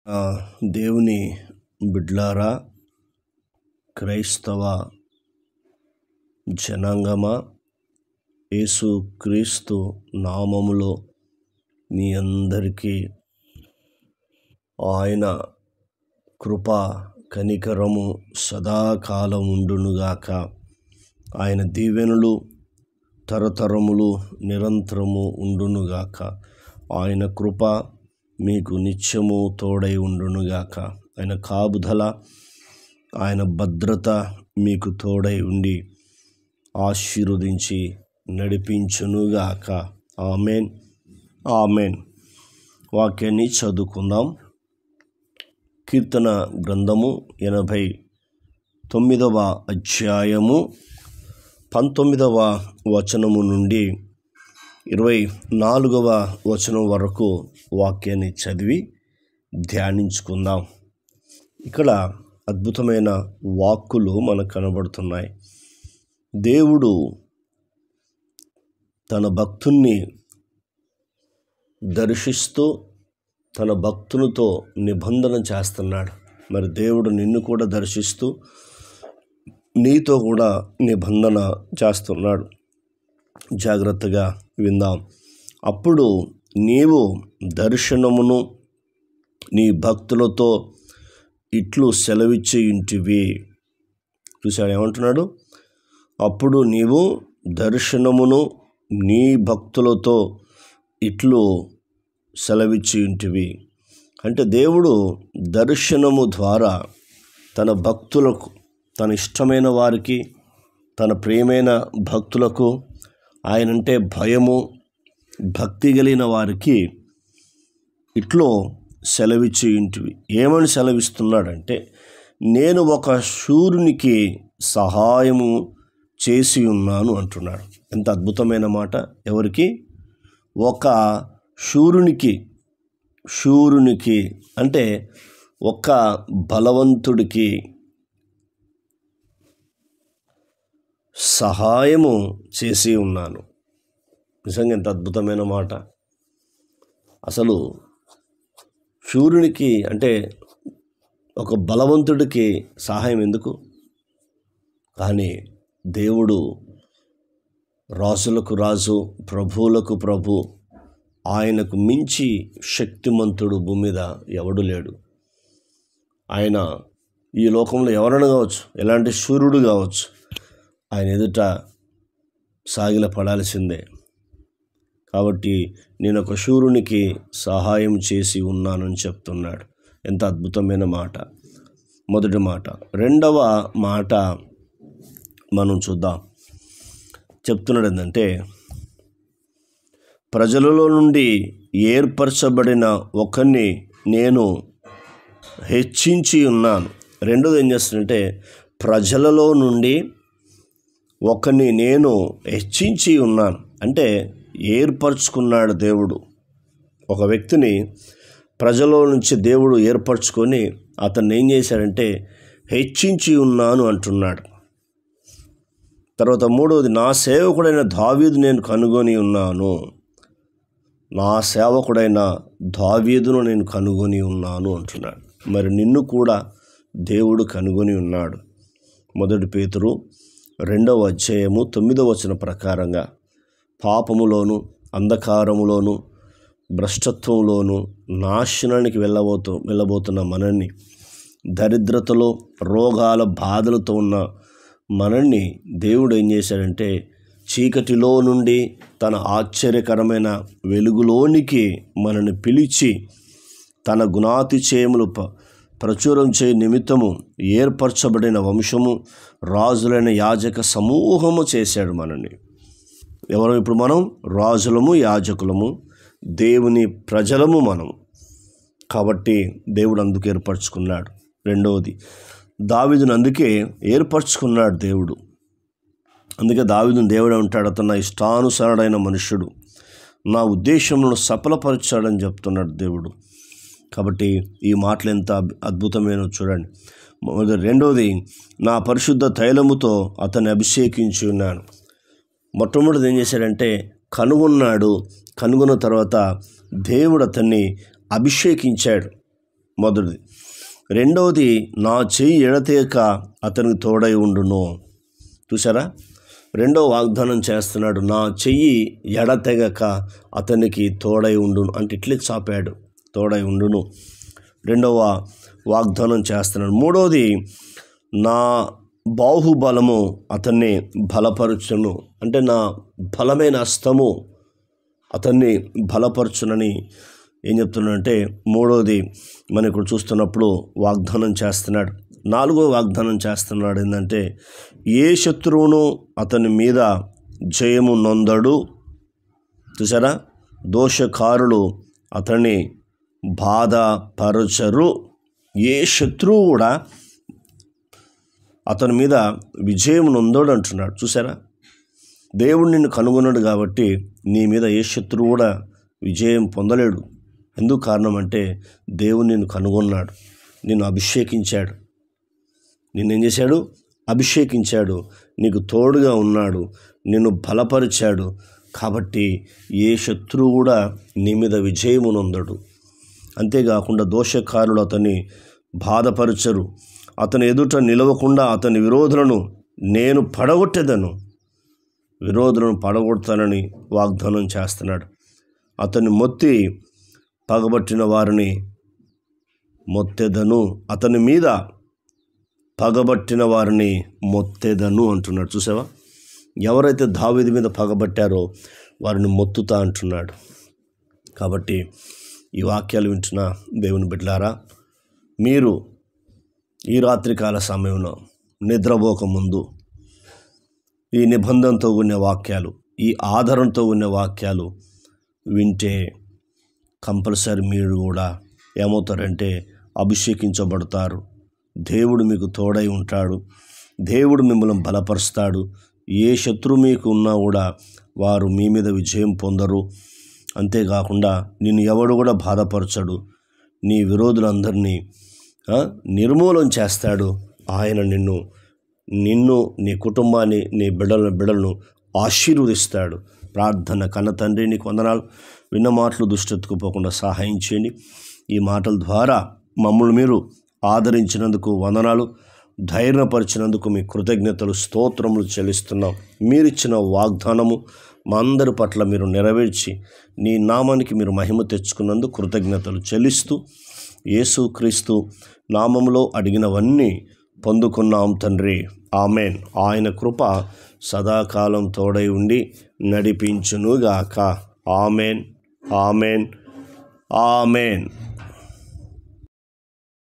ఆ, దేవుని బిడ్లారా, క్రైస్తవ జనాంగమా, యేసు క్రీస్తు నామములో మీ అందరికీ ఆయన కృప కనికరము సదాకాలం ఉండునుగాక. ఆయన దీవెనలు తరతరములు నిరంతరము ఉండునుగాక. ఆయన కృప మీకు నిత్యము తోడై ఉండునుగాక. ఆయన కాపుదల, ఆయన భద్రత మీకు తోడై ఉండి ఆశీర్వదించి నడిపించునుగాక. Amen, amen. వాక్యాన్ని చదువుకుందాం. కీర్తన గ్రంథము 89వ అధ్యాయము 19వ వచనము నుండి 24వ వచనం వరకు వాక్యాన్ని చదివి ధ్యానించుకుందాం. ఇక్కడ అద్భుతమైన వాక్కులు మనకు కనబడుతున్నాయి. దేవుడు తన భక్తుణ్ణి దర్శిస్తూ తన భక్తునితో నిబంధన చేస్తున్నాడు. మరి దేవుడు నిన్ను కూడా దర్శిస్తూ నీతో కూడా నిబంధన చేస్తున్నాడు. జాగ్రత్తగా విందాం. అప్పుడు నీవు దర్శనమును నీ భక్తులతో ఇట్లు సెలవిచ్చి ఇంటివి. చూశాడు ఏమంటున్నాడు? అప్పుడు నీవు దర్శనమును నీ భక్తులతో ఇట్లు సెలవిచ్చి ఇంటివి. అంటే దేవుడు దర్శనము ద్వారా తన భక్తులకు, తన ఇష్టమైన వారికి, తన ప్రియమైన భక్తులకు, ఆయనంటే భయము భక్తి కలిగిన వారికి ఇట్లో సెలవిచ్చి ఇంటివి. ఏమని సెలవిస్తున్నాడంటే, నేను ఒక శూరునికి సహాయము చేసి ఉన్నాను అంటున్నాడు. ఎంత అద్భుతమైన మాట! ఎవరికి? ఒక శూరునికి అంటే ఒక బలవంతుడికి సహాయము చేసి ఉన్నాను. నిజంగా ఎంత అద్భుతమైన మాట! అసలు శూరునికి అంటే ఒక బలవంతుడికి సహాయం ఎందుకు? కానీ దేవుడు రాజులకు రాజు, ప్రభువులకు ప్రభు, ఆయనకు మించి శక్తిమంతుడు భూమి మీద ఎవడు లేడు. ఆయన ఈ లోకంలో ఎవరైనా కావచ్చు, ఎలాంటి శూరుడు కావచ్చు, ఆయన ఎదుట సాగిల పడాల్సిందే. కాబట్టి నేను ఒక శూరునికి సహాయం చేసి ఉన్నానని చెప్తున్నాడు. ఎంత అద్భుతమైన మాట! మొదటి మాట. రెండవ మాట మనం చూద్దాం. చెప్తున్నాడు ఏంటంటే, ప్రజలలో నుండి ఏర్పరచబడిన ఒకరిని నేను హెచ్చించి ఉన్నాను. రెండోది ఏం చేస్తుందంటే, ప్రజలలో నుండి ఒకరిని నేను హెచ్చించి ఉన్నాను. అంటే ఏర్పరచుకున్నాడు దేవుడు. ఒక వ్యక్తిని ప్రజల నుంచి దేవుడు ఏర్పరచుకొని అతన్ని ఏం చేశాడంటే హెచ్చించి ఉన్నాను అంటున్నాడు. తర్వాత మూడవది, నా సేవకుడైన దావీదు నేను కనుగొని ఉన్నాను. నా సేవకుడైన దావీదును నేను కనుగొని ఉన్నాను అంటున్నాడు. మరి నిన్ను కూడా దేవుడు కనుగొని ఉన్నాడు. మొదటి పేతురు 2వ అధ్యాయము 9వ వచనం ప్రకారంగా పాపములోను, అంధకారములోను, భ్రష్టత్వంలోను నాశనానికి వెళ్ళబోతున్న మనల్ని, దరిద్రతలో రోగాల బాధలతో ఉన్న మనల్ని దేవుడు ఏం చేశాడంటే చీకటిలో నుండి తన ఆశ్చర్యకరమైన వెలుగులోనికి మనల్ని పిలిచి తన గుణాతిశయములు ప్రచురం చేయ నిమిత్తము ఏర్పరచబడిన వంశము, రాజులైన యాజక సమూహము చేశాడు మనల్ని. ఎవరు? ఇప్పుడు మనం రాజులము, యాజకులము, దేవుని ప్రజలము మనం. కాబట్టి దేవుడు అందుకు ఏర్పరచుకున్నాడు. రెండవది, దావీదును అందుకే ఏర్పరచుకున్నాడు దేవుడు. అందుకే దావీదును దేవుడే ఉంటాడు, అతను నా ఇష్టానుసారుడైన మనుష్యుడు, నా ఉద్దేశములను సఫలపరిచాడని చెప్తున్నాడు దేవుడు. కాబట్టి ఈ మాటలు ఎంత అద్భుతమైన చూడండి. రెండవది, నా పరిశుద్ధ తైలముతో అతన్ని అభిషేకించి ఉన్నాను. మొట్టమొదటిది ఏం చేశాడంటే కనుగొన్నాడు. కనుగొన్న తర్వాత దేవుడు అతన్ని అభిషేకించాడు. మొదటిది. రెండవది, నా చెయ్యి ఎడతెగక అతనికి తోడై ఉండును. చూసారా, రెండో వాగ్దానం చేస్తున్నాడు, నా చెయ్యి ఎడతెగక అతనికి తోడై ఉండును. అంటే ఇట్లే చాపాడు, తోడై ఉండును. రెండవ వాగ్దానం చేస్తున్నాడు. మూడవది, నా బాహుబలము అతన్ని బలపరచును. అంటే నా బలమైన హస్తము అతన్ని బలపరచునని ఏం చెప్తున్నాడంటే, మూడవది మనం ఇక్కడ చూస్తున్నప్పుడు వాగ్దానం చేస్తున్నాడు. నాలుగో వాగ్దానం చేస్తున్నాడు ఏంటంటే, ఏ శత్రువును అతని మీద జయము నొందడు. చూసారా, దోషకారులు అతన్ని బాధపరచరు. ఏ శత్రువు కూడా అతని మీద విజయం నొందడు అంటున్నాడు. చూసారా, దేవుడు నిన్ను కనుగొన్నాడు కాబట్టి నీ మీద ఏ శత్రువు కూడా విజయం పొందలేడు. ఎందుకు కారణం అంటే, దేవుడు నిన్ను కనుగొన్నాడు, నిన్ను అభిషేకించాడు. నిన్నేం చేశాడు? అభిషేకించాడు. నీకు తోడుగా ఉన్నాడు, నిన్ను బలపరిచాడు. కాబట్టి ఏ శత్రువు కూడా నీ మీద విజయము నొందడు. అంతేకాకుండా దోషకారులు అతన్ని బాధపరచరు. అతని ఎదుట నిలవకుండా అతని విరోధులను నేను పడగొట్టేదను. విరోధులను పడగొడతానని వాగ్దానం చేస్తున్నాడు. అతన్ని మొత్తి పగబట్టిన వారిని మొత్తెదను. అతని మీద పగబట్టిన వారిని మొత్తెదను అంటున్నాడు. చూసావా, ఎవరైతే దావీదు మీద పగబట్టారో వారిని మొత్తుతా అంటున్నాడు. కాబట్టి ఈ వాక్యాలు వింటున్న దేవుని బిడ్డలారా, మీరు ఈ రాత్రికాల సమయంలో నిద్రపోకముందు ఈ నిబంధనతో ఉన్న వాక్యాలు, ఈ ఆధారంతో ఉన్న వాక్యాలు వింటే కంపల్సరీ మీరు కూడా ఏమవుతారంటే అభిషేకించబడతారు. దేవుడు మీకు తోడై ఉంటాడు. దేవుడు మిమ్మల్ని బలపరుస్తాడు. ఏ శత్రువు మీకు ఉన్నా కూడా వారు మీ మీద విజయం పొందరు. అంతేకాకుండా నిన్ను ఎవడు కూడా బాధపరచడు. నీ విరోధులందరినీ నిర్మూలన చేస్తాడు. ఆయన నిన్ను నీ కుటుంబాన్ని, నీ బిడ్డలను ఆశీర్వదిస్తాడు. ప్రార్థన. కన్న తండ్రి, నీకు వందనాలు. విన్న మాటలు దుష్టెత్తుకుపోకుండా సహాయం చేయండి. ఈ మాటల ద్వారా మమ్మల్ని మీరు ఆదరించినందుకు వందనాలు, ధైర్యపరిచినందుకు మీ కృతజ్ఞతలు, స్తోత్రములు చెల్లిస్తున్నాం. మీరిచ్చిన వాగ్దానము మా అందరి పట్ల మీరు నెరవేర్చి నీ నామానికి మీరు మహిమ తెచ్చుకున్నందుకు కృతజ్ఞతలు చెల్లిస్తూ యేసుక్రీస్తు నామములో అడిగినవన్నీ పొందుకున్నాం తండ్రి. ఆమెన్. ఆయన కృప సదాకాలం తోడై ఉండి నడిపించునుగాక. Amen, amen, amen.